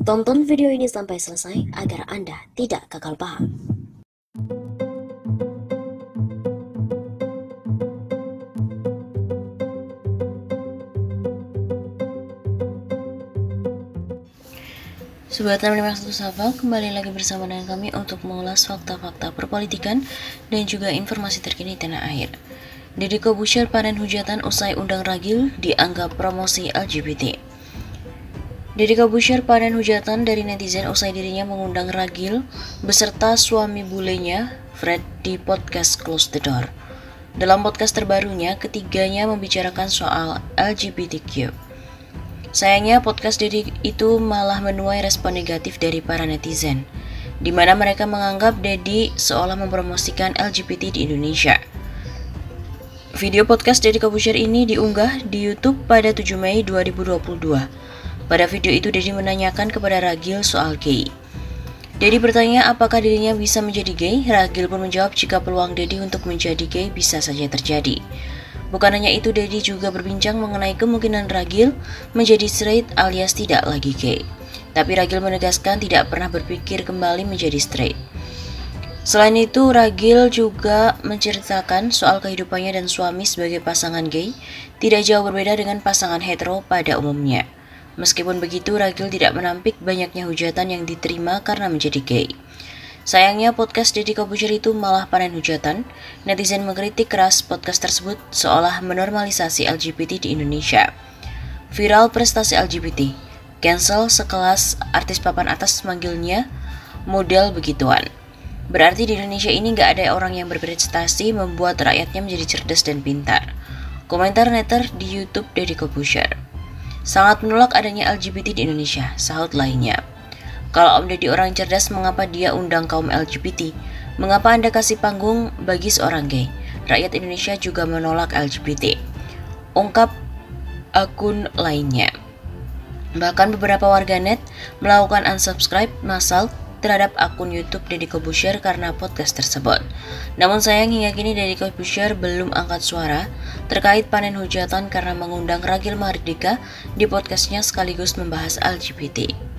Tonton video ini sampai selesai agar Anda tidak gagal paham. Sobat 651 Safal, kembali lagi bersama dengan kami untuk mengulas fakta-fakta perpolitikan dan juga informasi terkini tanah air. Deddy Corbuzier panen hujatan usai undang ragil dianggap promosi LGBT. Deddy Corbuzier panen hujatan dari netizen usai dirinya mengundang ragil beserta suami bulenya, Fred, di podcast Close the Door. Dalam podcast terbarunya, ketiganya membicarakan soal LGBTQ. Sayangnya, podcast Deddy itu malah menuai respon negatif dari para netizen, di mana mereka menganggap Deddy seolah mempromosikan LGBT di Indonesia. Video podcast Deddy Corbuzier ini diunggah di YouTube pada 7 Mei 2022. Pada video itu, Deddy menanyakan kepada Ragil soal gay. Deddy bertanya apakah dirinya bisa menjadi gay. Ragil pun menjawab jika peluang Deddy untuk menjadi gay bisa saja terjadi. Bukan hanya itu, Deddy juga berbincang mengenai kemungkinan Ragil menjadi straight alias tidak lagi gay. Tapi Ragil menegaskan tidak pernah berpikir kembali menjadi straight. Selain itu, Ragil juga menceritakan soal kehidupannya dan suami sebagai pasangan gay, tidak jauh berbeda dengan pasangan hetero pada umumnya. Meskipun begitu, Ragil tidak menampik banyaknya hujatan yang diterima karena menjadi gay. Sayangnya, podcast Deddy Corbuzier itu malah panen hujatan. Netizen mengkritik keras podcast tersebut seolah menormalisasi LGBT di Indonesia. Viral prestasi LGBT, cancel sekelas artis papan atas manggilnya model begituan. Berarti di Indonesia ini nggak ada orang yang berprestasi membuat rakyatnya menjadi cerdas dan pintar. Komentar netter di YouTube Deddy Corbuzier. Sangat menolak adanya LGBT di Indonesia, sahut lainnya. Kalau Om Deddy orang cerdas, mengapa dia undang kaum LGBT? Mengapa Anda kasih panggung bagi seorang gay? Rakyat Indonesia juga menolak LGBT. Ungkap akun lainnya. Bahkan beberapa warganet melakukan unsubscribe massal terhadap akun YouTube Deddy Corbuzier karena podcast tersebut. Namun sayang hingga kini Deddy Corbuzier belum angkat suara terkait panen hujatan karena mengundang Ragil Mardika di podcastnya sekaligus membahas LGBT.